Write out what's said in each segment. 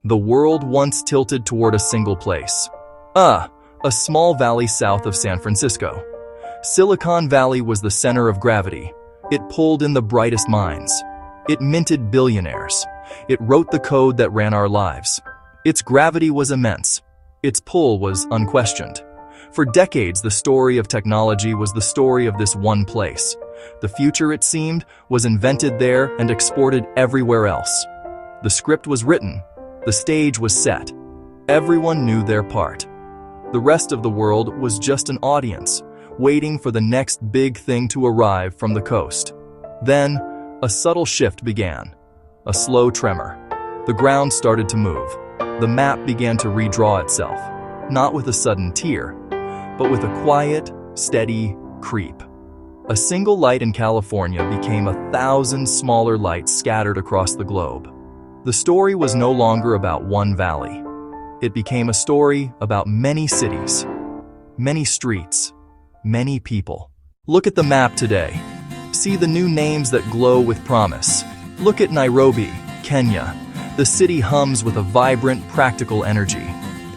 The world once tilted toward a single place. A small valley south of San Francisco. Silicon Valley was the center of gravity. It pulled in the brightest minds. It minted billionaires. It wrote the code that ran our lives. Its gravity was immense. Its pull was unquestioned. For decades, the story of technology was the story of this one place. The future, it seemed, was invented there and exported everywhere else. The script was written. The stage was set. Everyone knew their part. The rest of the world was just an audience, waiting for the next big thing to arrive from the coast. Then, a subtle shift began. A slow tremor. The ground started to move. The map began to redraw itself, not with a sudden tear, but with a quiet, steady creep. A single light in California became 1,000 smaller lights scattered across the globe. The story was no longer about one valley. It became a story about many cities, many streets, many people. Look at the map today. See the new names that glow with promise. Look at Nairobi, Kenya. The city hums with a vibrant, practical energy.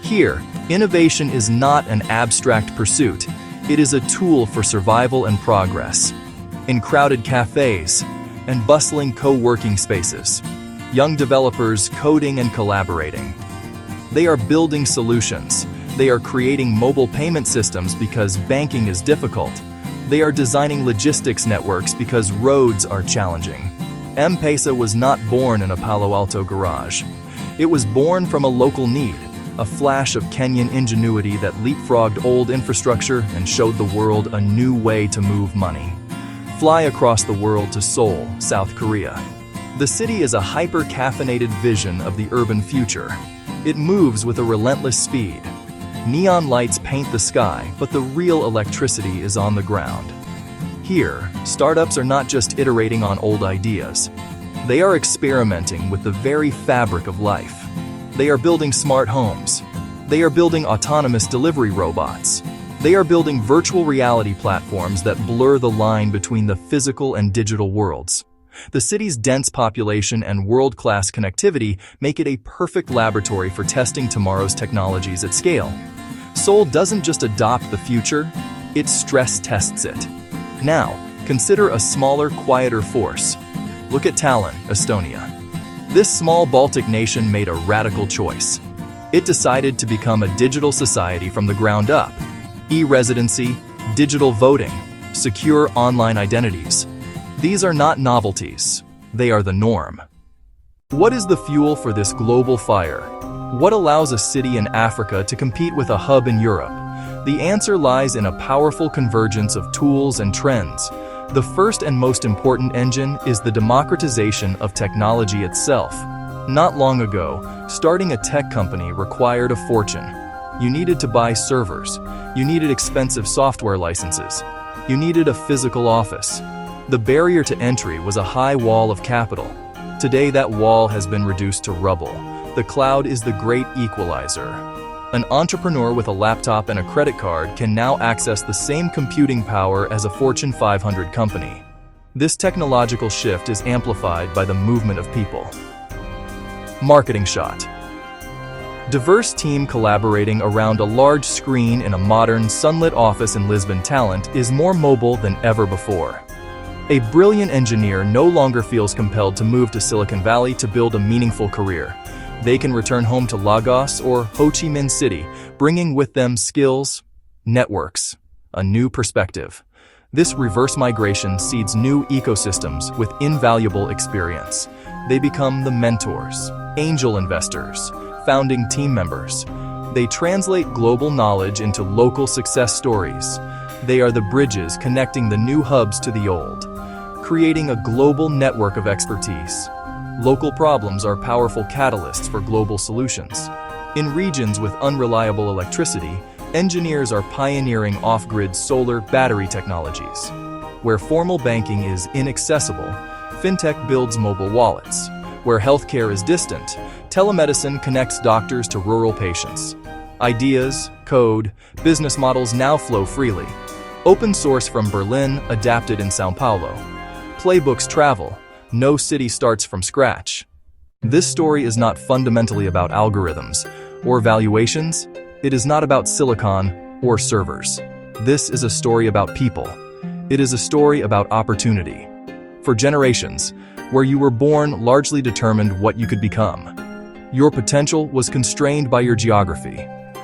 Here, innovation is not an abstract pursuit. It is a tool for survival and progress. In crowded cafes and bustling co-working spaces, young developers coding and collaborating. They are building solutions. They are creating mobile payment systems because banking is difficult. They are designing logistics networks because roads are challenging. M-Pesa was not born in a Palo Alto garage. It was born from a local need, a flash of Kenyan ingenuity that leapfrogged old infrastructure and showed the world a new way to move money. Fly across the world to Seoul, South Korea. The city is a hyper-caffeinated vision of the urban future. It moves with a relentless speed. Neon lights paint the sky, but the real electricity is on the ground. Here, startups are not just iterating on old ideas. They are experimenting with the very fabric of life. They are building smart homes. They are building autonomous delivery robots. They are building virtual reality platforms that blur the line between the physical and digital worlds. The city's dense population and world-class connectivity make it a perfect laboratory for testing tomorrow's technologies at scale. Seoul doesn't just adopt the future, it stress tests it. Now, consider a smaller, quieter force. Look at Tallinn, Estonia. This small Baltic nation made a radical choice. It decided to become a digital society from the ground up. E-residency, digital voting, secure online identities. These are not novelties. They are the norm. What is the fuel for this global fire? What allows a city in Africa to compete with a hub in Europe? The answer lies in a powerful convergence of tools and trends. The first and most important engine is the democratization of technology itself. Not long ago, starting a tech company required a fortune. You needed to buy servers. You needed expensive software licenses. You needed a physical office. The barrier to entry was a high wall of capital. Today, that wall has been reduced to rubble. The cloud is the great equalizer. An entrepreneur with a laptop and a credit card can now access the same computing power as a Fortune 500 company. This technological shift is amplified by the movement of people. Marketing shot. Diverse team collaborating around a large screen in a modern, sunlit office in Lisbon. Talent is more mobile than ever before. A brilliant engineer no longer feels compelled to move to Silicon Valley to build a meaningful career. They can return home to Lagos or Ho Chi Minh City, bringing with them skills, networks, a new perspective. This reverse migration seeds new ecosystems with invaluable experience. They become the mentors, angel investors, founding team members. They translate global knowledge into local success stories. They are the bridges connecting the new hubs to the old, creating a global network of expertise. Local problems are powerful catalysts for global solutions. In regions with unreliable electricity, engineers are pioneering off-grid solar battery technologies. Where formal banking is inaccessible, fintech builds mobile wallets. Where healthcare is distant, telemedicine connects doctors to rural patients. Ideas, code, business models now flow freely. Open source from Berlin, adapted in São Paulo. Playbooks travel. No city starts from scratch. This story is not fundamentally about algorithms or valuations. It is not about silicon or servers. This is a story about people. It is a story about opportunity. For generations, where you were born largely determined what you could become. Your potential was constrained by your geography.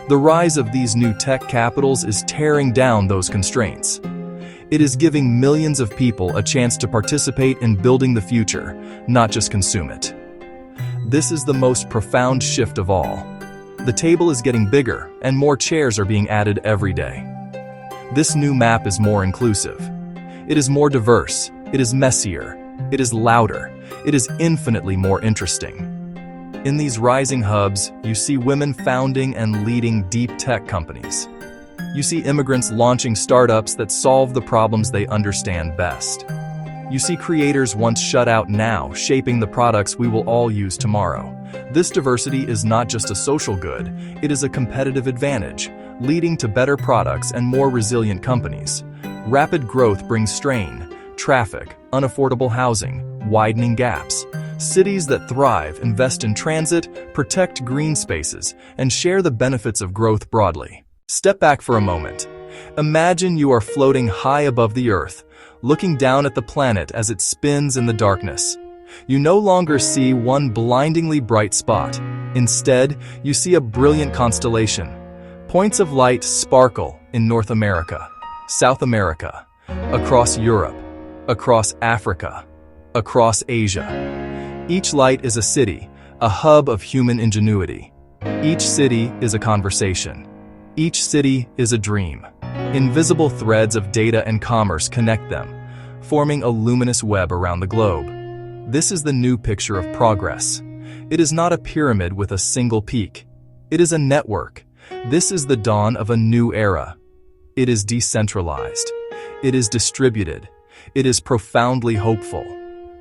The rise of these new tech capitals is tearing down those constraints. It is giving millions of people a chance to participate in building the future, not just consume it. This is the most profound shift of all. The table is getting bigger, and more chairs are being added every day. This new map is more inclusive. It is more diverse. It is messier. It is louder. It is infinitely more interesting. In these rising hubs, you see women founding and leading deep tech companies. You see immigrants launching startups that solve the problems they understand best. You see creators once shut out now shaping the products we will all use tomorrow. This diversity is not just a social good, it is a competitive advantage, leading to better products and more resilient companies. Rapid growth brings strain, traffic, unaffordable housing, widening gaps. Cities that thrive invest in transit, protect green spaces, and share the benefits of growth broadly. Step back for a moment. Imagine you are floating high above the Earth, looking down at the planet as it spins in the darkness. You no longer see one blindingly bright spot. Instead, you see a brilliant constellation. Points of light sparkle in North America, South America, across Europe, across Africa, across Asia. Each light is a city, a hub of human ingenuity. Each city is a conversation. Each city is a dream. Invisible threads of data and commerce connect them, forming a luminous web around the globe. This is the new picture of progress. It is not a pyramid with a single peak. It is a network. This is the dawn of a new era. It is decentralized. It is distributed. It is profoundly hopeful.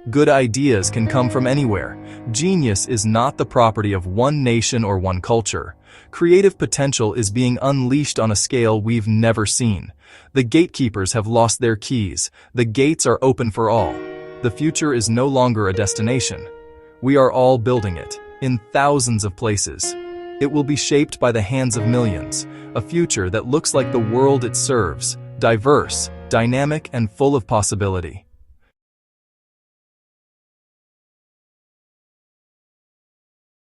Good ideas can come from anywhere. Genius is not the property of one nation or one culture. Creative potential is being unleashed on a scale we've never seen. The gatekeepers have lost their keys. The gates are open for all. The future is no longer a destination. We are all building it, in thousands of places. It will be shaped by the hands of millions, a future that looks like the world it serves, diverse, dynamic, and full of possibility.